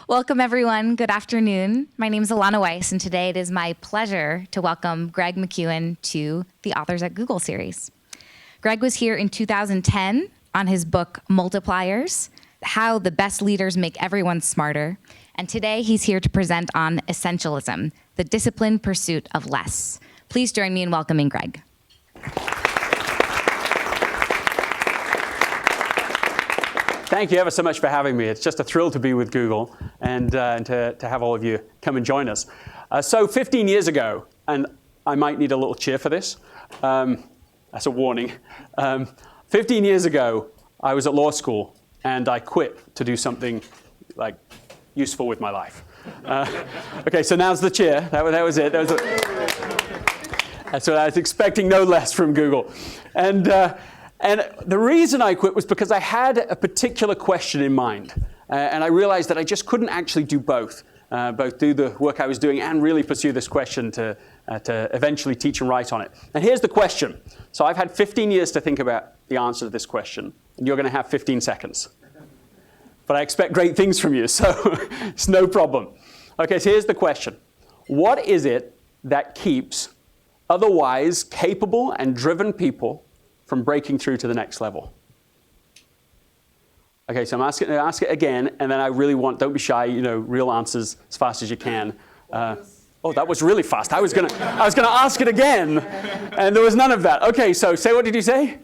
Welcome, everyone. Good afternoon. My name is Alana Weiss, and today it is my pleasure to welcome Greg McKeown to the Authors at Google series. Greg was here in 2010 on his book, Multipliers, How the Best Leaders Make Everyone Smarter. And today he's here to present on Essentialism, the disciplined pursuit of less. Please join me in welcoming Greg. Thank you ever so much for having me. It's just a thrill to be with Google and to have all of you come and join us. So 15 years ago, and I might need a little cheer for this. That's a warning. 15 years ago, I was at law school, and I quit to do something like useful with my life. Okay, so now's the cheer. That was it. That's what I was expecting, no less from Google. And the reason I quit was because I had a particular question in mind. And I realized that I just couldn't actually do both do the work I was doing and really pursue this question to eventually teach and write on it. And here's the question. So I've had 15 years to think about the answer to this question, and you're going to have 15 seconds. But I expect great things from you, so it's no problem. Okay, so here's the question. What is it that keeps otherwise capable and driven people from breaking through to the next level? Okay, so I'm ask it again, and then I really want, don't be shy, real answers as fast as you can. Oh, that was really fast. I was gonna ask it again, and there was none of that. Okay, so what did you say?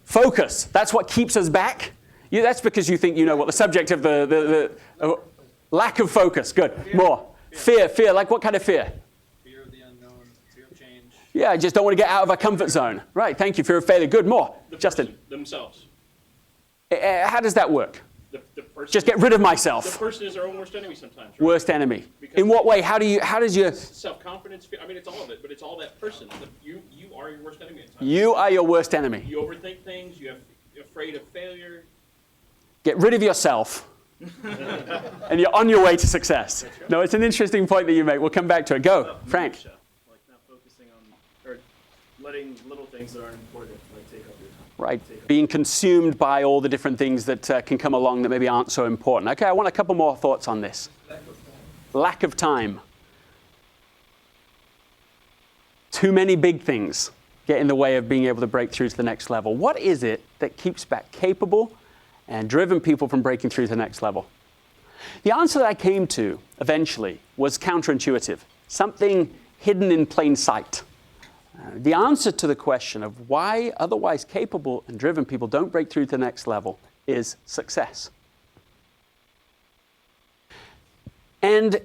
Focus. That's what keeps us back? That's because you think you know what the subject of the lack of focus. Good. More. Fear. Like what kind of fear? Yeah, I just don't want to get out of our comfort zone. Right, thank you. Fear of failure. Good. More. Justin. Themselves. How does that work? The person, just get rid of myself. The person is their own worst enemy sometimes. Right? Worst enemy. Because in what way? How does your self-confidence? I mean, it's all of it, but it's all that person. You are your worst enemy at times. You are your worst enemy. You overthink things. You're afraid of failure. Get rid of yourself. And you're on your way to success. Right. No, it's an interesting point that you make. We'll come back to it. Go, Frank. Like not focusing on, or letting little things that aren't important like take up your time. Right, being consumed by all the different things that can come along that maybe aren't so important. Okay, I want a couple more thoughts on this. Lack of time. Too many big things get in the way of being able to break through to the next level. What is it that keeps back capable and driven people from breaking through to the next level? The answer that I came to eventually was counterintuitive, something hidden in plain sight. The answer to the question of why otherwise capable and driven people don't break through to the next level is success. And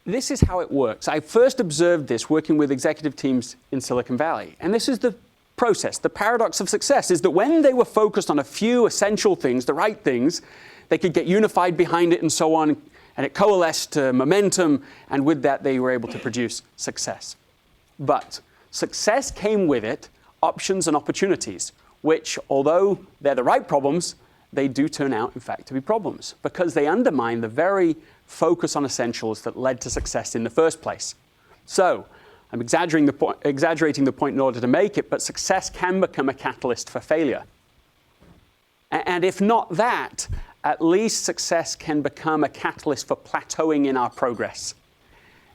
this is how it works. I first observed this working with executive teams in Silicon Valley. And this is the process. The paradox of success is that when they were focused on a few essential things, the right things, they could get unified behind it and so on, and it coalesced to momentum, and with that they were able to produce success. But success came with it options and opportunities, which, although they're the right problems, they do turn out, in fact, to be problems because they undermine the very focus on essentials that led to success in the first place. So, I'm exaggerating the point in order to make it, but success can become a catalyst for failure. And if not that, at least success can become a catalyst for plateauing in our progress.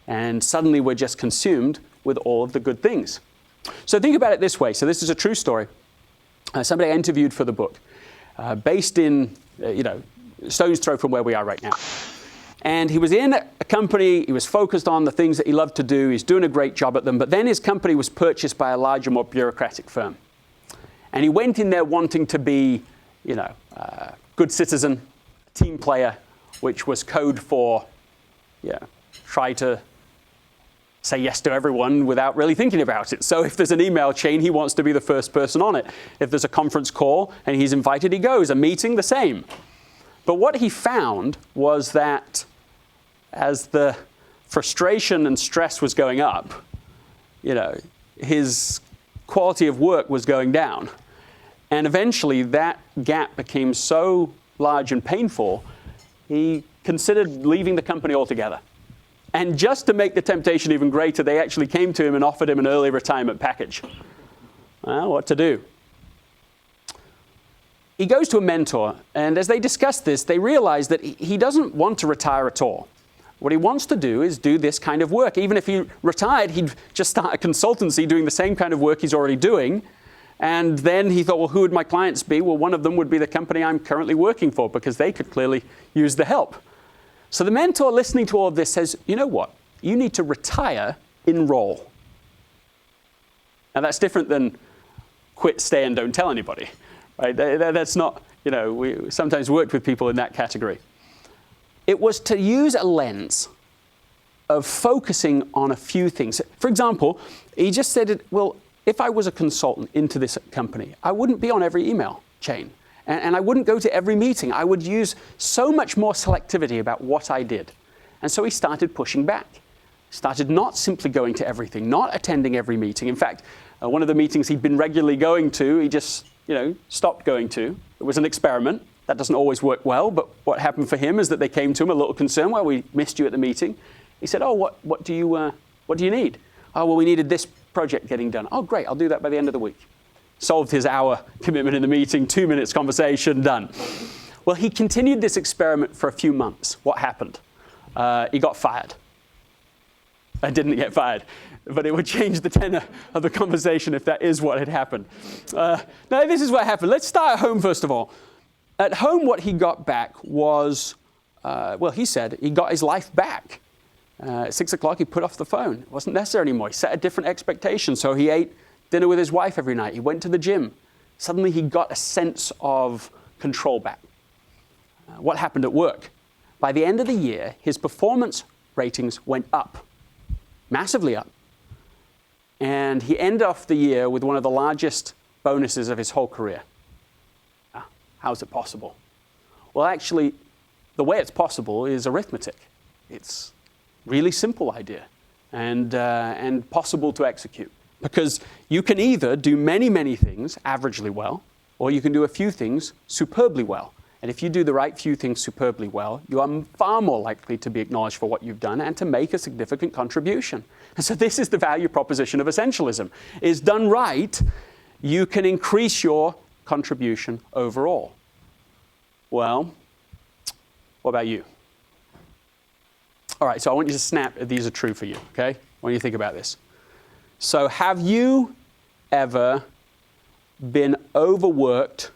And suddenly we're just consumed with all of the good things. So think about it this way. So this is a true story. Somebody I interviewed for the book, based in, stone's throw from where we are right now. And he was in a company, he was focused on the things that he loved to do, he's doing a great job at them, but then his company was purchased by a larger, more bureaucratic firm. And he went in there wanting to be, a good citizen, team player, which was code for, try to say yes to everyone without really thinking about it. So if there's an email chain, he wants to be the first person on it. If there's a conference call and he's invited, he goes. A meeting, the same. But what he found was that as the frustration and stress was going up, his quality of work was going down. And eventually that gap became so large and painful, he considered leaving the company altogether. And just to make the temptation even greater, they actually came to him and offered him an early retirement package. Well, what to do? he goes to a mentor, and as they discuss this, they realize that he doesn't want to retire at all. What he wants to do is do this kind of work. Even if he retired, he'd just start a consultancy doing the same kind of work he's already doing. And then he thought, well, who would my clients be? Well, one of them would be the company I'm currently working for, because they could clearly use the help. So the mentor, listening to all of this, says, you know what? You need to retire in role. Now, that's different than quit, stay, and don't tell anybody. Right? That's not, we sometimes worked with people in that category. It was to use a lens of focusing on a few things. For example, he just said, well, if I was a consultant into this company, I wouldn't be on every email chain. And I wouldn't go to every meeting. I would use so much more selectivity about what I did. And so he started pushing back. Started not simply going to everything, not attending every meeting. In fact, one of the meetings he'd been regularly going to, he just, stopped going to. It was an experiment. That doesn't always work well, but what happened for him is that they came to him a little concerned, well, we missed you at the meeting. He said, oh, what do you need? Oh, well, we needed this project getting done. Oh, great, I'll do that by the end of the week. Solved his hour commitment in the meeting, 2 minutes conversation, done. Well, he continued this experiment for a few months. What happened? He got fired. I didn't get fired, but it would change the tenor of the conversation if that is what had happened. Now, this is what happened. Let's start at home, first of all. At home, what he got back was, he said he got his life back. At 6 o'clock, he put off the phone. It wasn't necessary anymore. He set a different expectation. So he ate dinner with his wife every night. He went to the gym. Suddenly, he got a sense of control back. What happened at work? By the end of the year, his performance ratings went up, massively up. And he ended off the year with one of the largest bonuses of his whole career. How is it possible? Well, actually, the way it's possible is arithmetic. It's a really simple idea and possible to execute. Because you can either do many, many things averagely well, or you can do a few things superbly well. And if you do the right few things superbly well, you are far more likely to be acknowledged for what you've done and to make a significant contribution. And so this is the value proposition of essentialism. Is done right, you can increase your contribution overall. Well, what about you? All right, so I want you to snap if these are true for you, okay? I want you to think about this. So have you ever been overworked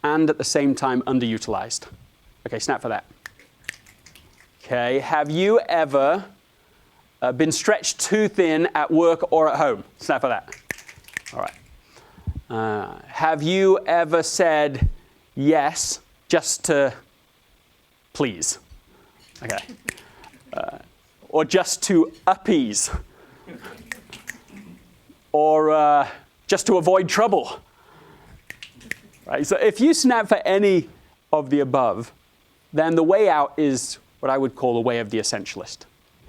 and at the same time underutilized? Okay, snap for that. Okay, have you ever been stretched too thin at work or at home? Snap for that. All right. Have you ever said yes just to please? Okay. Or just to appease? Or just to avoid trouble? Right? So if you snap for any of the above, then the way out is what I would call the way of the essentialist.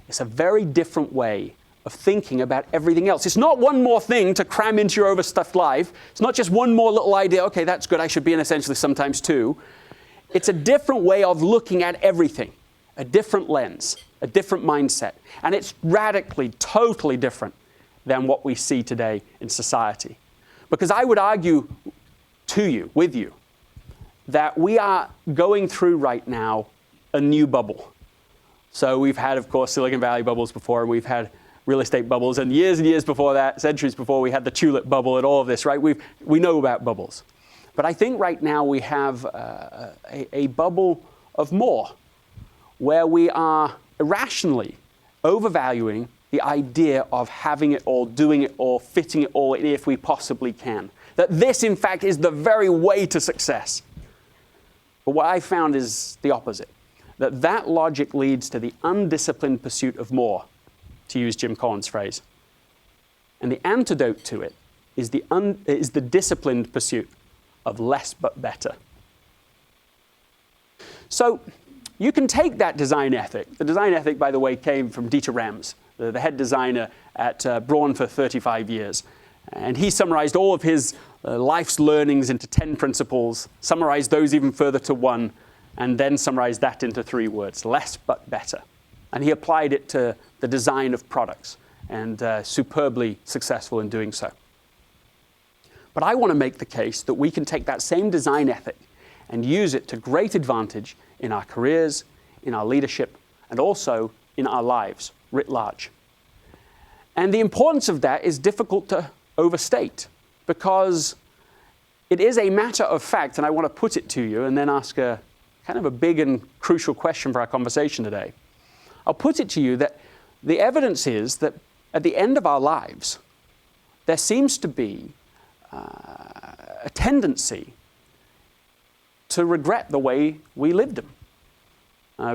It's a very different way of thinking about everything else. It's not one more thing to cram into your overstuffed life. It's not just one more little idea, okay, that's good, I should be an essentialist sometimes too. It's a different way of looking at everything, a different lens, a different mindset. And it's radically, totally different than what we see today in society. Because I would argue to you, with you, that we are going through right now a new bubble. So we've had, of course, Silicon Valley bubbles before, and we've had real estate bubbles, and years before that, centuries before, we had the tulip bubble and all of this, right? We know about bubbles. But I think right now we have a bubble of more, where we are irrationally overvaluing the idea of having it all, doing it all, fitting it all in if we possibly can. That this, in fact, is the very way to success. But what I found is the opposite. That logic leads to the undisciplined pursuit of more, to use Jim Collins' phrase. And the antidote to it is the disciplined pursuit of less but better. So you can take that design ethic. The design ethic, by the way, came from Dieter Rams, the head designer at Braun for 35 years. And he summarized all of his life's learnings into 10 principles, summarized those even further to 1, and then summarized that into 3 words, less but better. And he applied it to the design of products, and superbly successful in doing so. But I want to make the case that we can take that same design ethic and use it to great advantage in our careers, in our leadership, and also in our lives writ large. And the importance of that is difficult to overstate because it is a matter of fact, and I want to put it to you and then ask a kind of a big and crucial question for our conversation today. I'll put it to you that the evidence is that at the end of our lives, there seems to be a tendency to regret the way we lived them.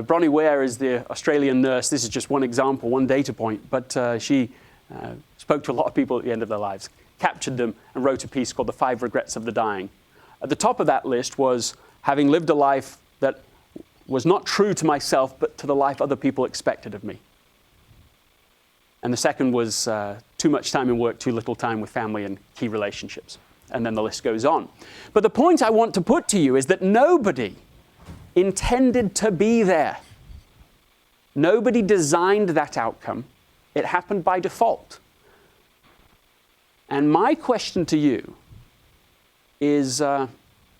Bronnie Ware is the Australian nurse. This is just one example, one data point, but she spoke to a lot of people at the end of their lives, captured them, and wrote a piece called The 5 Regrets of the Dying. At the top of that list was having lived a life that was not true to myself, but to the life other people expected of me. And the second was too much time in work, too little time with family and key relationships. And then the list goes on. But the point I want to put to you is that nobody intended to be there. Nobody designed that outcome. It happened by default. And my question to you is how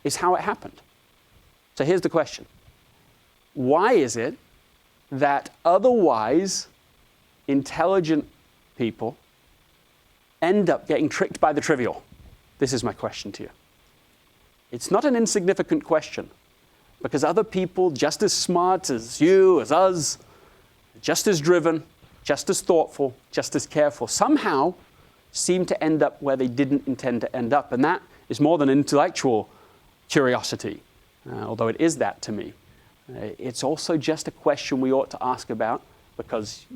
it happened. So here's the question. Why is it that otherwise intelligent people end up getting tricked by the trivial? This is my question to you. It's not an insignificant question, because other people just as smart as you, as us, just as driven, just as thoughtful, just as careful, somehow seem to end up where they didn't intend to end up. And that is more than intellectual curiosity, although it is that to me. It's also just a question we ought to ask about because,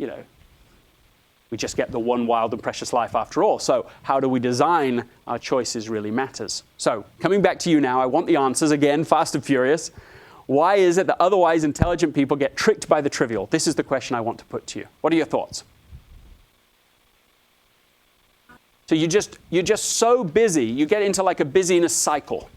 we just get the one wild and precious life after all. So how do we design our choices really matters. So coming back to you now, I want the answers again, fast and furious. Why is it that otherwise intelligent people get tricked by the trivial? This is the question I want to put to you. What are your thoughts? So you're just so busy, you get into like a busyness cycle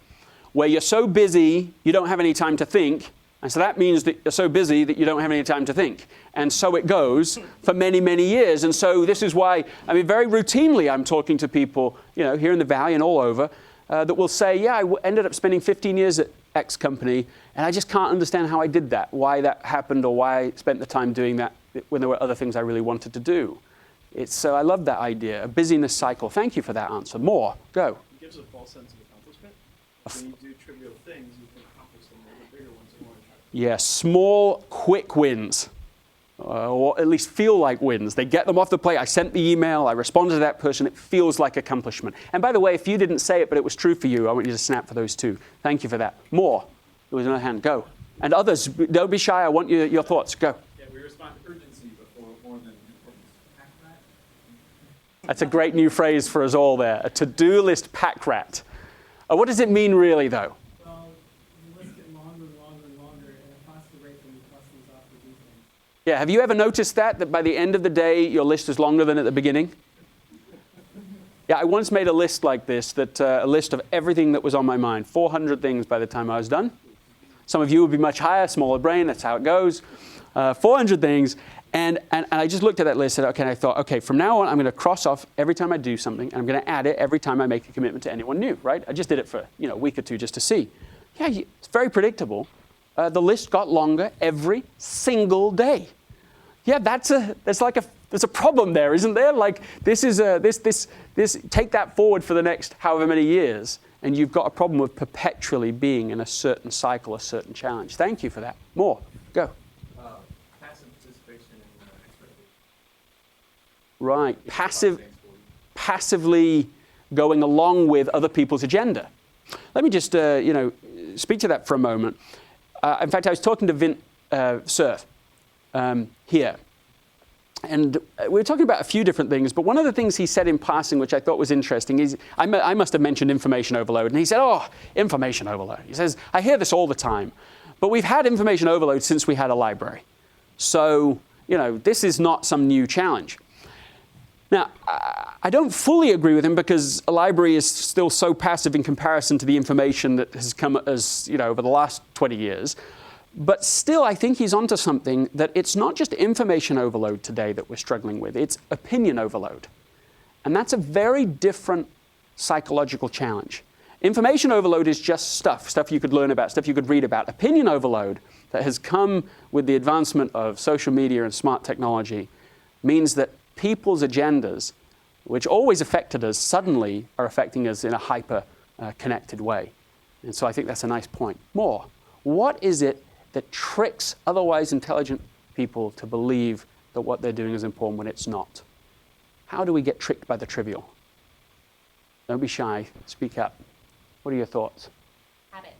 where you're so busy you don't have any time to think. And so that means that you're so busy that you don't have any time to think. And so it goes for many, many years. And so this is why, very routinely I'm talking to people, here in the Valley and all over, that will say, yeah, I ended up spending 15 years at X company, and I just can't understand how I did that, why that happened, or why I spent the time doing that when there were other things I really wanted to do. So I love that idea, a busyness cycle. Thank you for that answer. More, go. It gives a false sense of accomplishment. When you do trivial things, you can accomplish them, the bigger ones are more attractive. Yeah, small, quick wins, or at least feel like wins. They get them off the plate. I sent the email. I responded to that person. It feels like accomplishment. And by the way, if you didn't say it, but it was true for you, I want you to snap for those too. Thank you for that. More. There was another hand. Go. And others, don't be shy. I want your thoughts. Go. Yeah, we respond to urgency before more than importance. That's a great new phrase for us all there. A to-do list pack rat. What does it mean really, though? Well, the list get longer and longer and longer, and it costs the rate that you cost these off to do things. Yeah, have you ever noticed that by the end of the day, your list is longer than at the beginning? Yeah, I once made a list like this, a list of everything that was on my mind, 400 things by the time I was done. Some of you would be much higher, smaller brain, that's how it goes. 400 things, and I just looked at that list and said, okay, and I thought, okay, from now on, I'm going to cross off every time I do something, and I'm going to add it every time I make a commitment to anyone new, right? I just did it for a week or two just to see. Yeah, it's very predictable. The list got longer every single day. Yeah, there's a problem there, isn't there? Like this take that forward for the next however many years, and you've got a problem of perpetually being in a certain cycle, a certain challenge. Thank you for that. More. Go. Passive participation in expectation. Right. Passively going along with other people's agenda. Let me just speak to that for a moment. In fact, I was talking to Vint Cerf here. And we were talking about a few different things, but one of the things he said in passing, which I thought was interesting, is I must have mentioned information overload. And he said, information overload. He says, I hear this all the time, but we've had information overload since we had a library. So, this is not some new challenge. Now, I don't fully agree with him because a library is still so passive in comparison to the information that has come as, over the last 20 years. But still, I think he's onto something, that it's not just information overload today that we're struggling with, it's opinion overload. And that's a very different psychological challenge. Information overload is just stuff you could learn about, stuff you could read about. Opinion overload that has come with the advancement of social media and smart technology means that people's agendas, which always affected us, suddenly are affecting us in a hyper-connected way. And so I think that's a nice point. More, what is it that tricks otherwise intelligent people to believe that what they're doing is important when it's not? How do we get tricked by the trivial? Don't be shy. Speak up. What are your thoughts? Habit.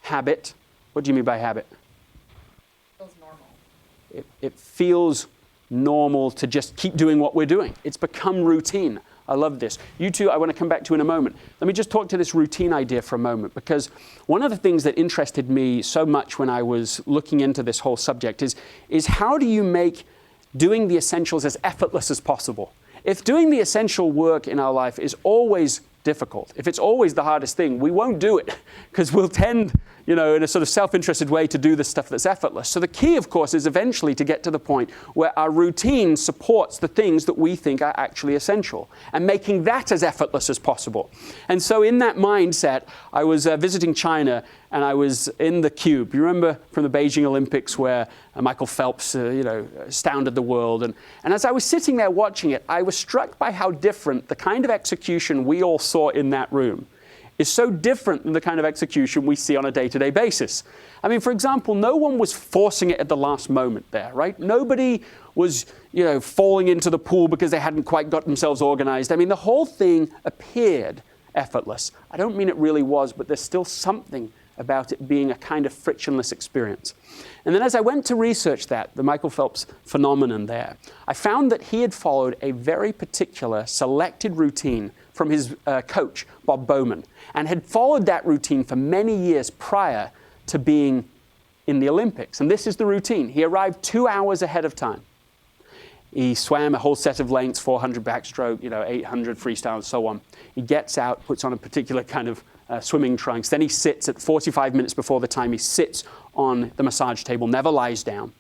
Habit? What do you mean by habit? Feels normal. It feels normal to just keep doing what we're doing. It's become routine. I love this. You two, I want to come back to in a moment. Let me just talk to this routine idea for a moment, because one of the things that interested me so much when I was looking into this whole subject is how do you make doing the essentials as effortless as possible? If doing the essential work in our life is always difficult, if it's always the hardest thing, we won't do it because we'll tend, in a sort of self-interested way to do the stuff that's effortless. So the key, of course, is eventually to get to the point where our routine supports the things that we think are actually essential, and making that as effortless as possible. And so in that mindset, I was visiting China, and I was in the Cube. You remember from the Beijing Olympics where Michael Phelps, astounded the world. And as I was sitting there watching it, I was struck by how different the kind of execution we all saw in that room is so different than the kind of execution we see on a day-to-day basis. I mean, for example, no one was forcing it at the last moment there, right? Nobody was, falling into the pool because they hadn't quite got themselves organized. I mean, the whole thing appeared effortless. I don't mean it really was, but there's still something about it being a kind of frictionless experience. And then as I went to research the Michael Phelps phenomenon there, I found that he had followed a very particular selected routine from his coach, Bob Bowman, and had followed that routine for many years prior to being in the Olympics. And this is the routine. He arrived 2 hours ahead of time. He swam a whole set of lengths, 400 backstroke, 800 freestyle, and so on. He gets out, puts on a particular kind of swimming trunks. Then he sits at 45 minutes before the time. He sits on the massage table, never lies down.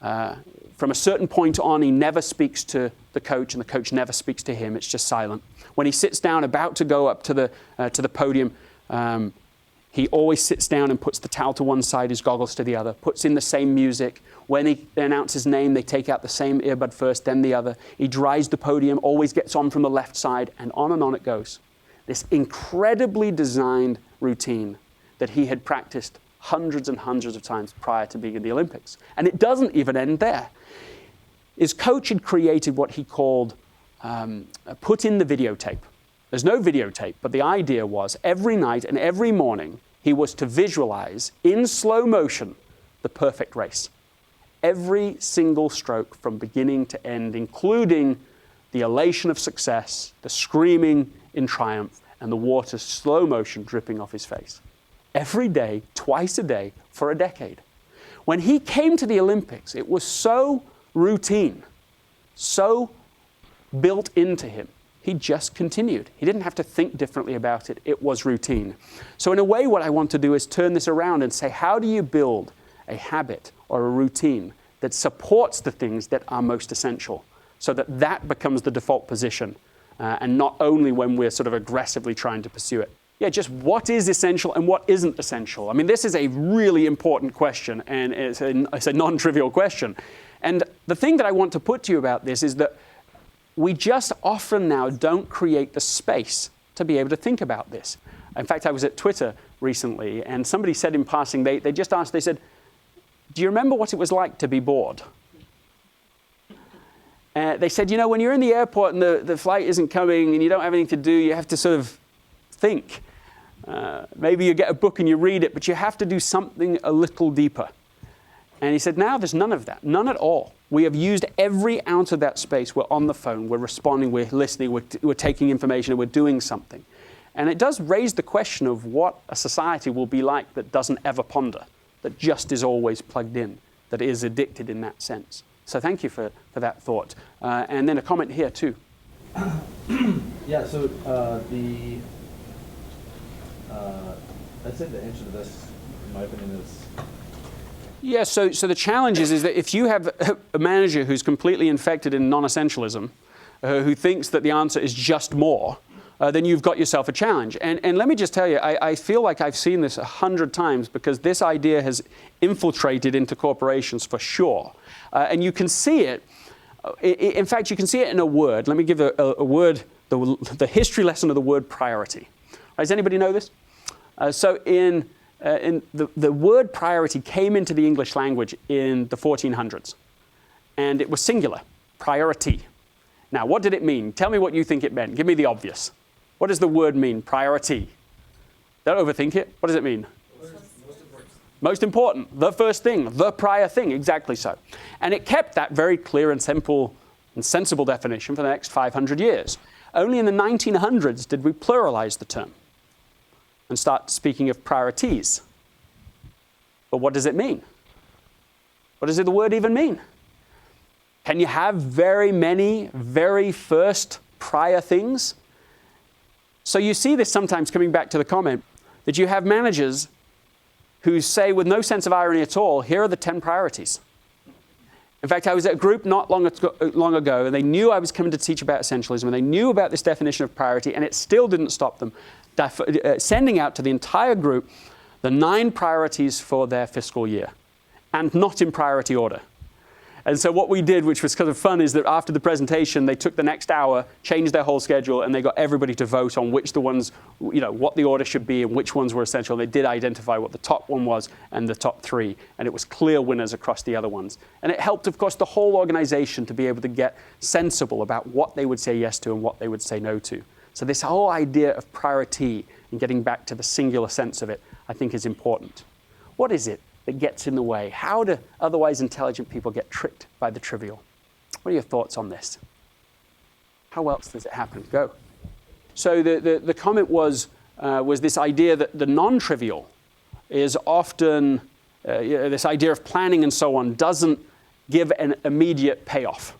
From a certain point on, he never speaks to the coach, and the coach never speaks to him. It's just silent. When he sits down, about to go up to the podium, he always sits down and puts the towel to one side, his goggles to the other, puts in the same music. When they announce his name, they take out the same earbud first, then the other. He dries the podium, always gets on from the left side, and on it goes. This incredibly designed routine that he had practiced hundreds and hundreds of times prior to being in the Olympics. And it doesn't even end there. His coach had created what he called put in the videotape. There's no videotape, but the idea was every night and every morning he was to visualize in slow motion the perfect race. Every single stroke from beginning to end, including the elation of success, the screaming in triumph, and the water slow motion dripping off his face. Every day, twice a day, for a decade. When he came to the Olympics, it was so routine, so built into him. He just continued. He didn't have to think differently about it. It was routine. So in a way, what I want to do is turn this around and say, how do you build a habit or a routine that supports the things that are most essential, so that that becomes the default position, and not only when we're sort of aggressively trying to pursue it. Yeah, just what is essential and what isn't essential? I mean, this is a really important question, and it's a non-trivial question. And the thing that I want to put to you about this is that we just often now don't create the space to be able to think about this. In fact, I was at Twitter recently, and somebody said in passing, they just asked, they said, do you remember what it was like to be bored? They said, when you're in the airport and the flight isn't coming and you don't have anything to do, you have to sort of think. Maybe you get a book and you read it, but you have to do something a little deeper. And he said, now there's none of that, none at all. We have used every ounce of that space. We're on the phone, we're responding, we're listening, we're taking information, and we're doing something. And it does raise the question of what a society will be like that doesn't ever ponder, that just is always plugged in, that is addicted in that sense. So thank you for that thought. And then a comment here too. Yeah, so I'd say the answer to this, in my opinion, is... Yeah, so the challenge is that if you have a manager who's completely infected in non-essentialism, who thinks that the answer is just more, then you've got yourself a challenge. And let me just tell you, I feel like I've seen this 100 times because this idea has infiltrated into corporations for sure. And you can see it. In fact, you can see it in a word. Let me give a word, the history lesson of the word priority. Does anybody know this? So the word priority came into the English language in the 1400s. And it was singular, priority. Now, what did it mean? Tell me what you think it meant. Give me the obvious. What does the word mean, priority? Don't overthink it. What does it mean? Most important, the first thing, the prior thing, exactly so. And it kept that very clear and simple and sensible definition for the next 500 years. Only in the 1900s did we pluralize the term and start speaking of priorities. But what does it mean? What does the word even mean? Can you have very many, very first prior things? So you see this sometimes coming back to the comment that you have managers who say with no sense of irony at all, here are the 10 priorities. In fact, I was at a group not long ago, and they knew I was coming to teach about essentialism, and they knew about this definition of priority, and it still didn't stop them sending out to the entire group the 9 priorities for their fiscal year, and not in priority order. And so what we did, which was kind of fun, is that after the presentation, they took the next hour, changed their whole schedule, and they got everybody to vote on which the ones, what the order should be and which ones were essential. They did identify what the top one was and the top 3, and it was clear winners across the other ones. And it helped, of course, the whole organization to be able to get sensible about what they would say yes to and what they would say no to. So this whole idea of priority and getting back to the singular sense of it, I think is important. What is it that gets in the way? How do otherwise intelligent people get tricked by the trivial? What are your thoughts on this? How else does it happen? Go. So the comment was this idea that the non-trivial is often, this idea of planning and so on doesn't give an immediate payoff.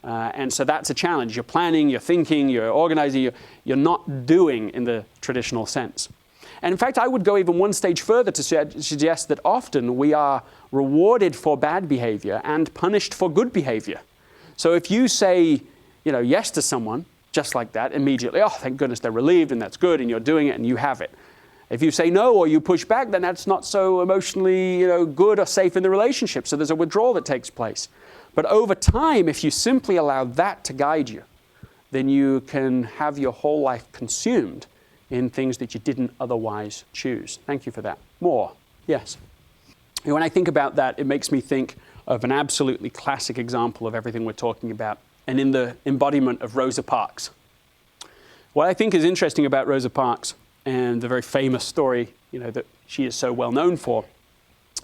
And so that's a challenge. You're planning, you're thinking, you're organizing, you're not doing in the traditional sense. And in fact, I would go even one stage further to suggest that often we are rewarded for bad behavior and punished for good behavior. So if you say, yes to someone, just like that, immediately, oh, thank goodness they're relieved and that's good and you're doing it and you have it. If you say no or you push back, then that's not so emotionally, good or safe in the relationship. So there's a withdrawal that takes place. But over time, if you simply allow that to guide you, then you can have your whole life consumed in things that you didn't otherwise choose. Thank you for that. More? Yes. When I think about that, it makes me think of an absolutely classic example of everything we're talking about, and in the embodiment of Rosa Parks. What I think is interesting about Rosa Parks, and the very famous story that she is so well known for,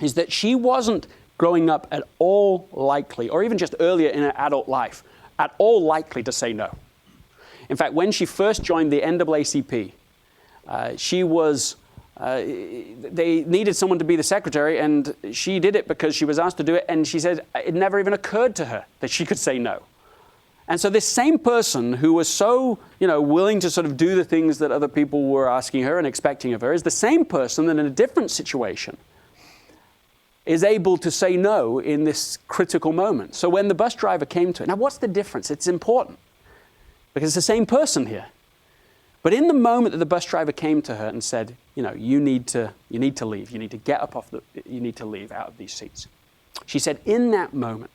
is that she wasn't growing up at all likely, or even just earlier in her adult life, at all likely to say no. In fact, when she first joined the NAACP, they needed someone to be the secretary, and she did it because she was asked to do it, and she said it never even occurred to her that she could say no. And so this same person who was so, willing to sort of do the things that other people were asking her and expecting of her is the same person that in a different situation is able to say no in this critical moment. So when the bus driver came to her, now what's the difference? It's important because it's the same person here. But in the moment that the bus driver came to her and said, you need to leave, you need to get up you need to leave out of these seats. She said in that moment,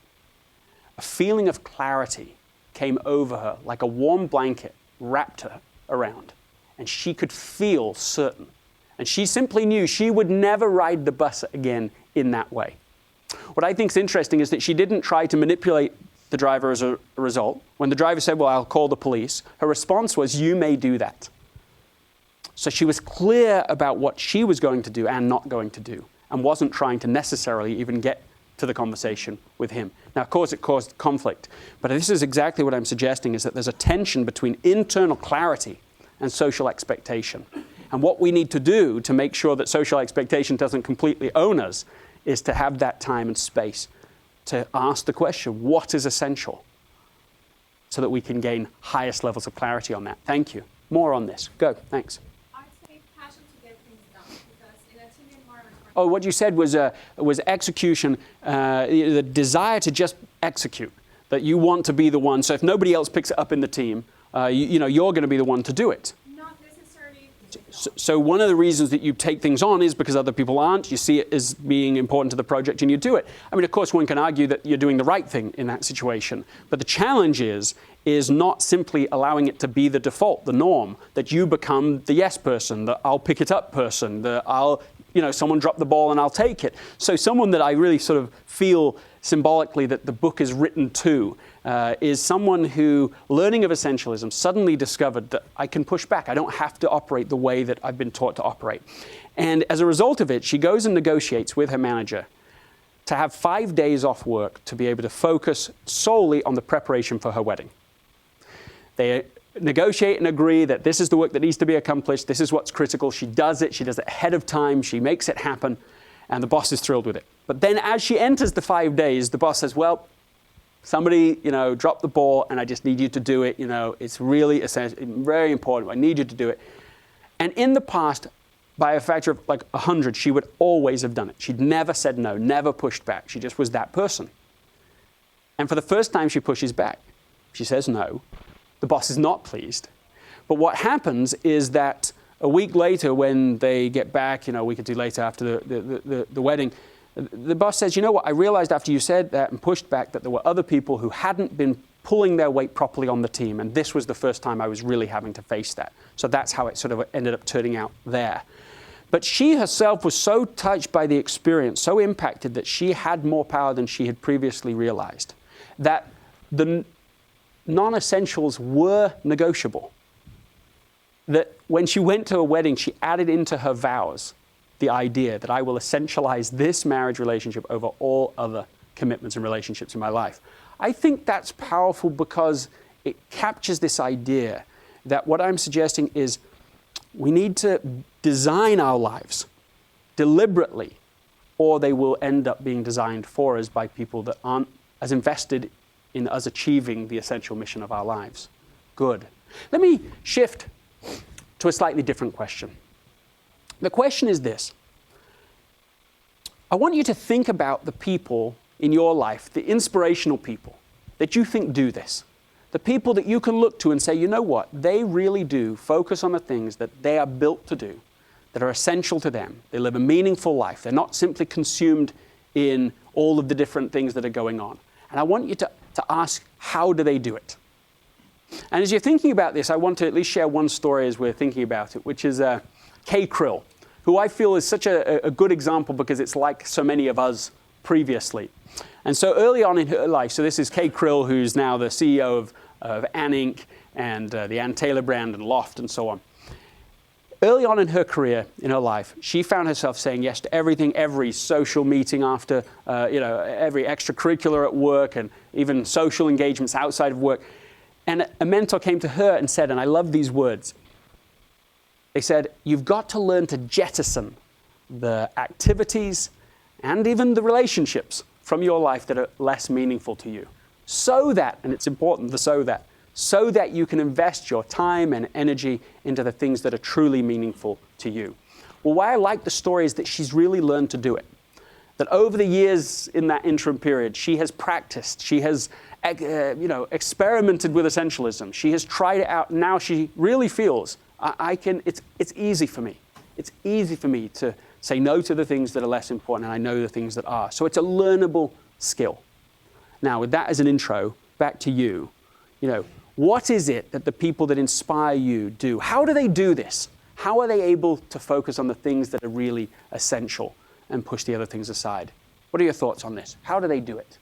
a feeling of clarity came over her like a warm blanket wrapped her around. And she could feel certain. And she simply knew she would never ride the bus again in that way. What I think is interesting is that she didn't try to manipulate the driver as a result. When the driver said, well, I'll call the police, her response was, you may do that. So she was clear about what she was going to do and not going to do, and wasn't trying to necessarily even get to the conversation with him. Now, of course, it caused conflict, but this is exactly what I'm suggesting, is that there's a tension between internal clarity and social expectation. And what we need to do to make sure that social expectation doesn't completely own us is to have that time and space to ask the question, what is essential? So that we can gain highest levels of clarity on that. Thank you. More on this. Go. Thanks. I'd say passion to get things done, because in a team environment... Oh, what you said was execution, the desire to just execute, that you want to be the one. So if nobody else picks it up in the team, you're going to be the one to do it. Not necessarily. So one of the reasons that you take things on is because other people aren't. You see it as being important to the project and you do it. I mean, of course, one can argue that you're doing the right thing in that situation. But the challenge is not simply allowing it to be the default, the norm, that you become the yes person, the I'll pick it up person, the someone dropped the ball and I'll take it. So someone that I really sort of feel symbolically that the book is written to is someone who, learning of Essentialism, suddenly discovered that I can push back. I don't have to operate the way that I've been taught to operate. And as a result of it, she goes and negotiates with her manager to have 5 days off work to be able to focus solely on the preparation for her wedding. They negotiate and agree that this is the work that needs to be accomplished. This is what's critical. She does it. She does it ahead of time. She makes it happen. And the boss is thrilled with it. But then as she enters the 5 days, the boss says, well, somebody, dropped the ball and I just need you to do it. It's really essential, very important. I need you to do it. And in the past, by a factor of like 100, she would always have done it. She'd never said no, never pushed back. She just was that person. And for the first time, she pushes back. She says no. The boss is not pleased. But what happens is that a week later, when they get back, a week or two later after the wedding, the boss says, you know what, I realized after you said that and pushed back that there were other people who hadn't been pulling their weight properly on the team, and this was the first time I was really having to face that. So that's how it sort of ended up turning out there. But she herself was so touched by the experience, so impacted that she had more power than she had previously realized, that the non-essentials were negotiable. That when she went to a wedding, she added into her vows the idea that I will essentialize this marriage relationship over all other commitments and relationships in my life. I think that's powerful because it captures this idea that what I'm suggesting is we need to design our lives deliberately, or they will end up being designed for us by people that aren't as invested in us achieving the essential mission of our lives. Good. Let me shift to a slightly different question. The question is this. I want you to think about the people in your life, the inspirational people that you think do this. The people that you can look to and say, you know what, they really do focus on the things that they are built to do, that are essential to them. They live a meaningful life. They're not simply consumed in all of the different things that are going on. And I want you to ask, how do they do it? And as you're thinking about this, I want to at least share one story as we're thinking about it, which is Kay Krill, who I feel is such a good example because it's like so many of us previously. And so early on in her life, so this is Kay Krill, who's now the CEO of Ann Inc. and the Ann Taylor brand and Loft and so on. Early on in her career, in her life, she found herself saying yes to everything, every social meeting after, every extracurricular at work and even social engagements outside of work. And a mentor came to her and said, and I love these words, they said, you've got to learn to jettison the activities and even the relationships from your life that are less meaningful to you. So that, and it's important, so that you can invest your time and energy into the things that are truly meaningful to you. Well, why I like the story is that she's really learned to do it. That over the years in that interim period, she has practiced, she has experimented with essentialism, she has tried it out. Now she really feels, it's easy for me. It's easy for me to say no to the things that are less important, and I know the things that are. So it's a learnable skill. Now, with that as an intro, back to you. What is it that the people that inspire you do? How do they do this? How are they able to focus on the things that are really essential and push the other things aside? What are your thoughts on this? How do they do it?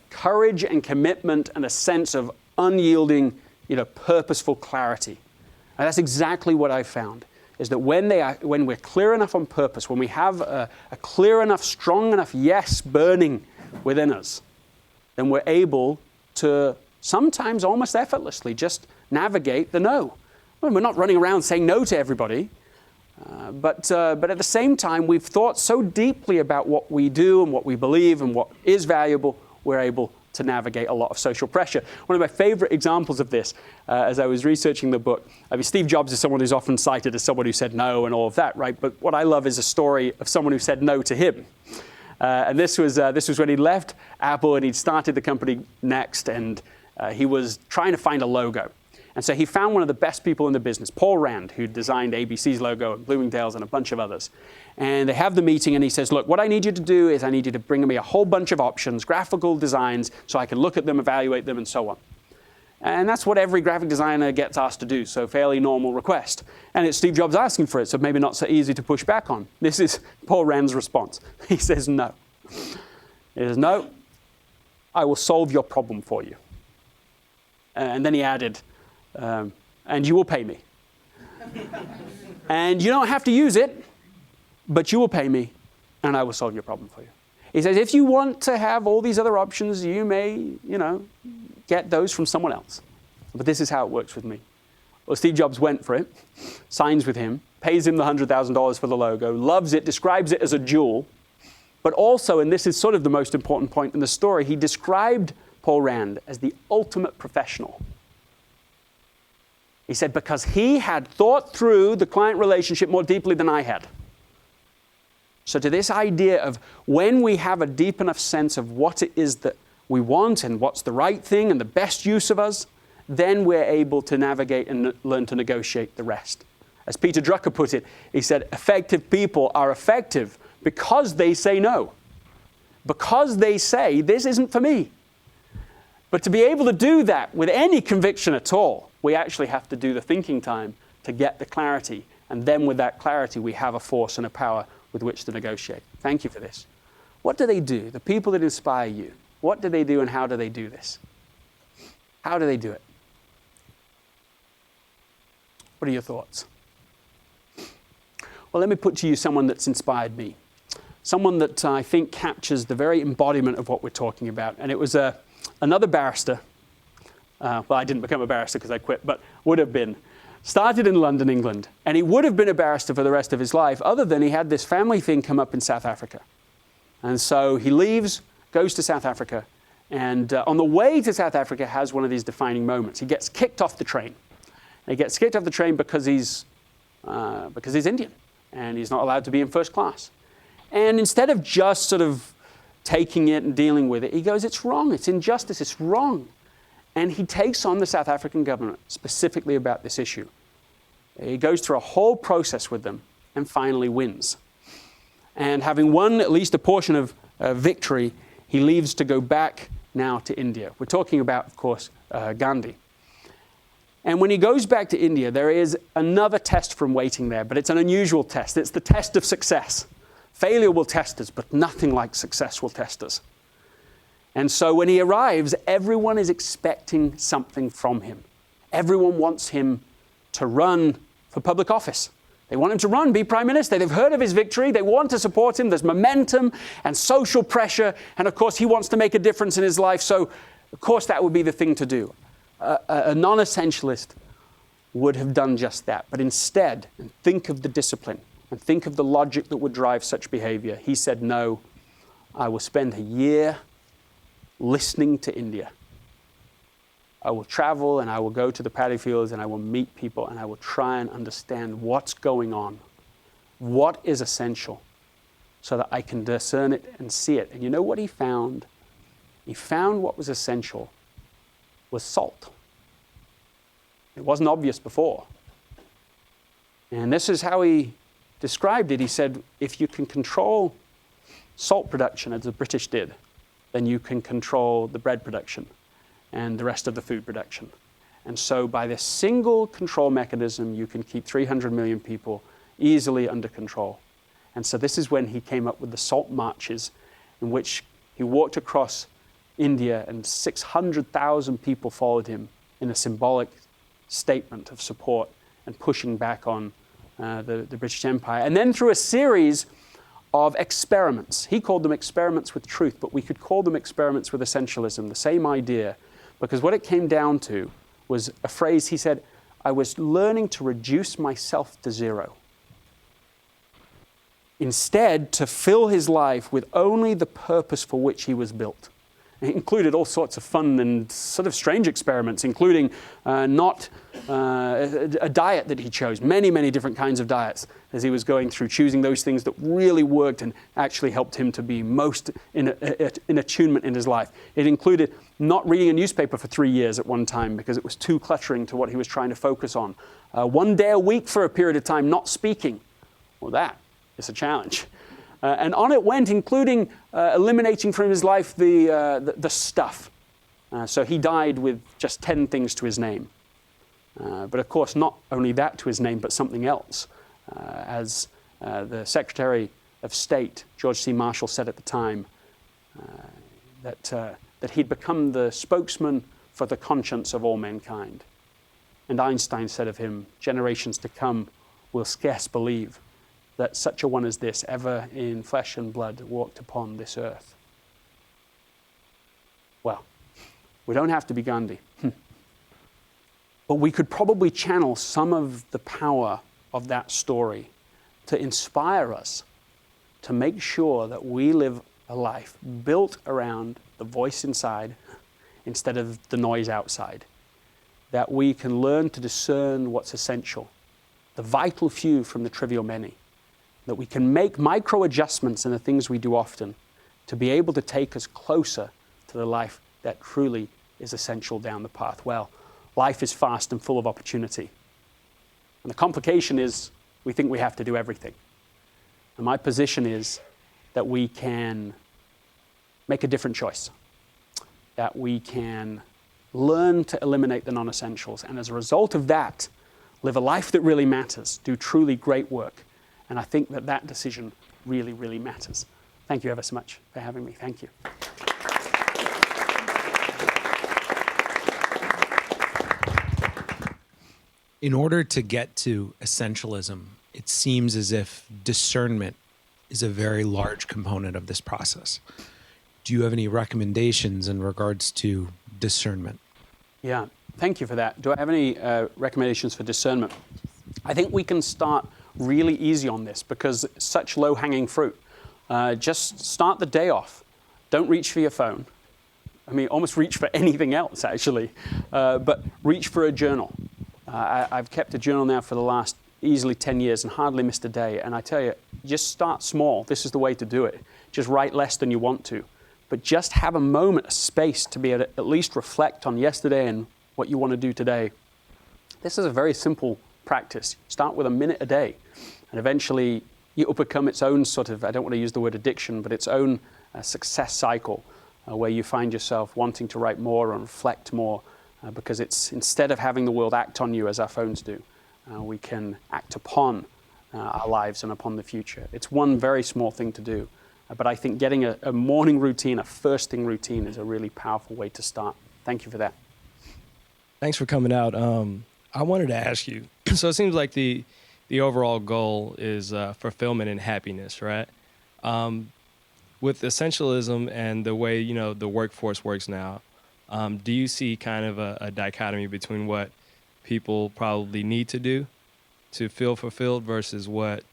Courage and commitment and a sense of unyielding, purposeful clarity. And that's exactly what I found, is that when we're clear enough on purpose, when we have a clear enough, strong enough yes burning within us, then we're able to sometimes almost effortlessly just navigate the no. Well, we're not running around saying no to everybody, but at the same time, we've thought so deeply about what we do and what we believe and what is valuable, we're able to navigate a lot of social pressure. One of my favorite examples of this, as I was researching the book, Steve Jobs is someone who's often cited as someone who said no and all of that, right? But what I love is a story of someone who said no to him. And this was when he left Apple and he'd started the company Next, and He was trying to find a logo. And so he found one of the best people in the business, Paul Rand, who designed ABC's logo and Bloomingdale's and a bunch of others. And they have the meeting and he says, look, what I need you to do is I need you to bring me a whole bunch of options, graphical designs, so I can look at them, evaluate them, and so on. And that's what every graphic designer gets asked to do, so fairly normal request. And it's Steve Jobs asking for it, so maybe not so easy to push back on. This is Paul Rand's response. He says, no. He says, no, I will solve your problem for you. And then he added, and you will pay me. And you don't have to use it, but you will pay me, and I will solve your problem for you. He says, if you want to have all these other options, you may, get those from someone else. But this is how it works with me. Well, Steve Jobs went for it, signs with him, pays him the $100,000 for the logo, loves it, describes it as a jewel. But also, and this is sort of the most important point in the story, he described Paul Rand as the ultimate professional. He said, because he had thought through the client relationship more deeply than I had. So to this idea of when we have a deep enough sense of what it is that we want and what's the right thing and the best use of us, then we're able to navigate and learn to negotiate the rest. As Peter Drucker put it, he said, effective people are effective because they say no. Because they say, this isn't for me. But to be able to do that with any conviction at all, we actually have to do the thinking time to get the clarity. And then with that clarity, we have a force and a power with which to negotiate. Thank you for this. What do they do? The people that inspire you, what do they do and how do they do this? How do they do it? What are your thoughts? Well, let me put to you someone that's inspired me. Someone that I think captures the very embodiment of what we're talking about. And it was another barrister. Well, I didn't become a barrister because I quit, but would have been. Started in London, England. And he would have been a barrister for the rest of his life, other than he had this family thing come up in South Africa. And so he leaves, goes to South Africa, and on the way to South Africa has one of these defining moments. He gets kicked off the train. And he gets kicked off the train because he's Indian, and he's not allowed to be in first class. And instead of just sort of taking it and dealing with it, he goes, it's wrong, it's injustice, it's wrong. And he takes on the South African government specifically about this issue. He goes through a whole process with them and finally wins. And having won at least a portion of victory, he leaves to go back now to India. We're talking about, of course, Gandhi. And when he goes back to India, there is another test from waiting there, but it's an unusual test. It's the test of success. Failure will test us, but nothing like success will test us. And so when he arrives, everyone is expecting something from him. Everyone wants him to run for public office. They want him to run, be prime minister. They've heard of his victory. They want to support him. There's momentum and social pressure. And of course, he wants to make a difference in his life. So, of course, that would be the thing to do. A non-essentialist would have done just that. But instead, and think of the discipline and think of the logic that would drive such behavior. He said, no, I will spend a year listening to India. I will travel and I will go to the paddy fields and I will meet people and I will try and understand what's going on, what is essential, so that I can discern it and see it. And you know what he found? He found what was essential was salt. It wasn't obvious before. And this is how he described it. He said, if you can control salt production as the British did, then you can control the bread production and the rest of the food production. And so by this single control mechanism, you can keep 300 million people easily under control. And so this is when he came up with the salt marches, in which he walked across India and 600,000 people followed him in a symbolic statement of support and pushing back on the British Empire. And then through a series of experiments. He called them experiments with truth, but we could call them experiments with essentialism, the same idea, because what it came down to was a phrase. He said, I was learning to reduce myself to zero. Instead, to fill his life with only the purpose for which he was built. It included all sorts of fun and sort of strange experiments, including not a diet that he chose, many, many different kinds of diets as he was going through, choosing those things that really worked and actually helped him to be most in attunement in his life. It included not reading a newspaper for 3 years at one time because it was too cluttering to what he was trying to focus on. 1 day a week for a period of time, not speaking. Well, that is a challenge. And on it went, including eliminating from his life the stuff. So he died with just 10 things to his name. But of course, not only that to his name, but something else. As the Secretary of State, George C. Marshall, said at the time, that he'd become the spokesman for the conscience of all mankind. And Einstein said of him, generations to come will scarce believe that such a one as this ever in flesh and blood walked upon this earth. Well, we don't have to be Gandhi. But we could probably channel some of the power of that story to inspire us to make sure that we live a life built around the voice inside instead of the noise outside. That we can learn to discern what's essential, the vital few from the trivial many. That we can make micro adjustments in the things we do often to be able to take us closer to the life that truly is essential down the path. Well, life is fast and full of opportunity. And the complication is we think we have to do everything. And my position is that we can make a different choice, that we can learn to eliminate the non-essentials, and as a result of that, live a life that really matters, do truly great work. And I think that that decision really, really matters. Thank you ever so much for having me. Thank you. In order to get to essentialism, it seems as if discernment is a very large component of this process. Do you have any recommendations in regards to discernment? Yeah, thank you for that. Do I have any recommendations for discernment? I think we can start really easy on this because it's such low-hanging fruit. Just start the day off. Don't reach for your phone. I mean, almost reach for anything else, actually. But reach for a journal. I've kept a journal now for the last easily 10 years and hardly missed a day. And I tell you, just start small. This is the way to do it. Just write less than you want to. But just have a moment, a space to be able to at least reflect on yesterday and what you want to do today. This is a very simple practice. Start with a minute a day. And eventually you will become its own sort of, I don't want to use the word addiction, but its own success cycle where you find yourself wanting to write more and reflect more because it's instead of having the world act on you as our phones do, we can act upon our lives and upon the future. It's one very small thing to do. But I think getting a morning routine, a first thing routine is a really powerful way to start. Thank you for that. Thanks for coming out. I wanted to ask you, so it seems like the overall goal is fulfillment and happiness, right? With essentialism and the way, the workforce works now, do you see kind of a dichotomy between what people probably need to do to feel fulfilled versus what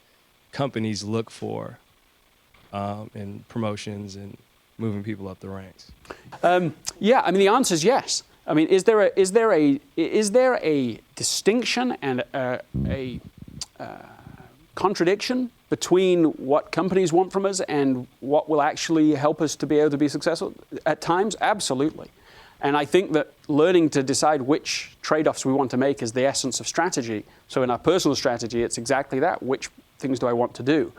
companies look for in promotions and moving people up the ranks? Yeah, I mean, the answer is yes. I mean, is there a distinction and a contradiction between what companies want from us and what will actually help us to be able to be successful? At times, absolutely. And I think that learning to decide which trade-offs we want to make is the essence of strategy. So in our personal strategy, it's exactly that. Which things do I want to do?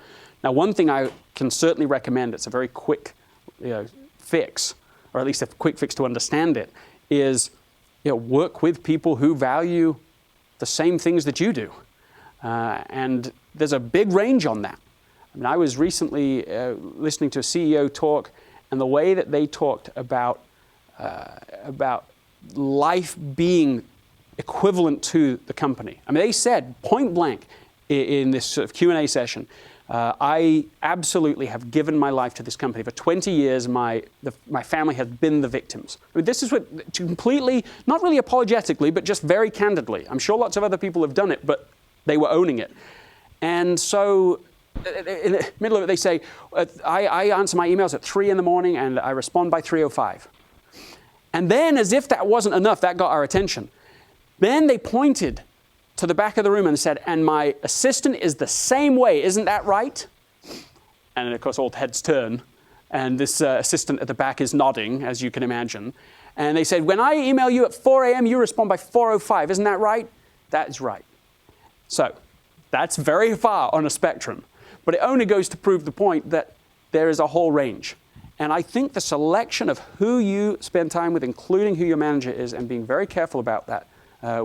Now, one thing I can certainly recommend, it's a very quick fix, or at least a quick fix to understand it, is work with people who value the same things that you do. And there's a big range on that. I mean, I was recently listening to a CEO talk, and the way that they talked about life being equivalent to the company. I mean, they said point blank in this sort of Q&A session, I absolutely have given my life to this company. For 20 years, my family has been the victims. I mean, this is what completely, not really apologetically, but just very candidly. I'm sure lots of other people have done it, but they were owning it. And so in the middle of it, they say, I answer my emails at 3 in the morning and I respond by 3:05. And then, as if that wasn't enough, that got our attention. Then they pointed to the back of the room and said, and my assistant is the same way, isn't that right? And of course, all heads turn, and this assistant at the back is nodding, as you can imagine. And they said, when I email you at 4 a.m., you respond by 4:05, isn't that right? That is right. So that's very far on a spectrum, but it only goes to prove the point that there is a whole range. And I think the selection of who you spend time with, including who your manager is, and being very careful about that,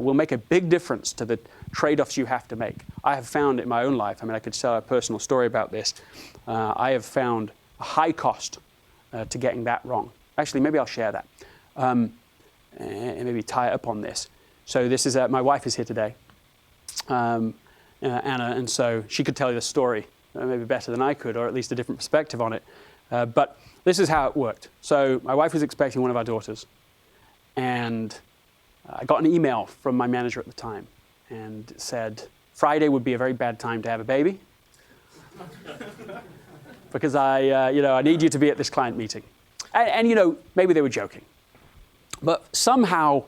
will make a big difference to the trade-offs you have to make. I have found in my own life, I mean, I could tell a personal story about this. I have found a high cost to getting that wrong. Actually, maybe I'll share that and maybe tie it up on this. So this is, my wife is here today, Anna, and so she could tell you the story maybe better than I could, or at least a different perspective on it. But this is how it worked. So my wife was expecting one of our daughters, and I got an email from my manager at the time, and it said, Friday would be a very bad time to have a baby, because I need you to be at this client meeting. And maybe they were joking. But somehow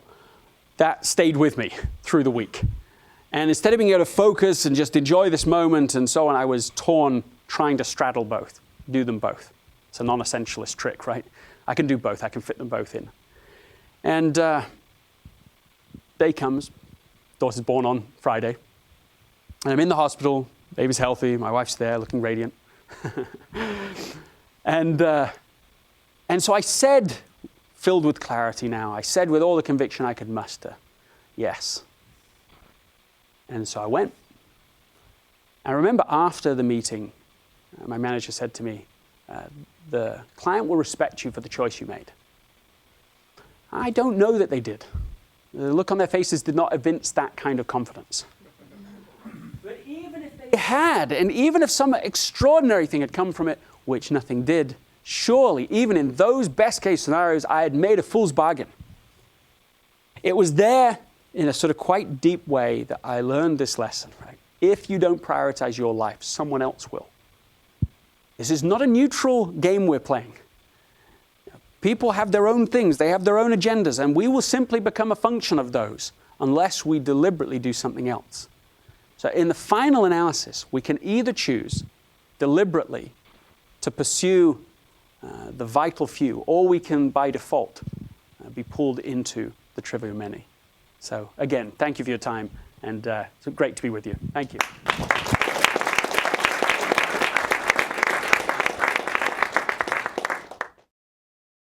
that stayed with me through the week. And instead of being able to focus and just enjoy this moment and so on, I was torn trying to straddle both, do them both. It's a non-essentialist trick, right? I can do both. I can fit them both in. And day comes, daughter's born on Friday, and I'm in the hospital, baby's healthy, my wife's there looking radiant. And so I said, filled with clarity now, I said with all the conviction I could muster, yes. And so I went. I remember after the meeting, my manager said to me, the client will respect you for the choice you made. I don't know that they did. The look on their faces did not evince that kind of confidence. But even if they had, and even if some extraordinary thing had come from it, which nothing did, surely, even in those best case scenarios, I had made a fool's bargain. It was there in a sort of quite deep way that I learned this lesson, right? If you don't prioritize your life, someone else will. This is not a neutral game we're playing. People have their own things, they have their own agendas, and we will simply become a function of those unless we deliberately do something else. So in the final analysis, we can either choose deliberately to pursue the vital few, or we can, by default, be pulled into the trivial many. So again, thank you for your time, and it's great to be with you. Thank you.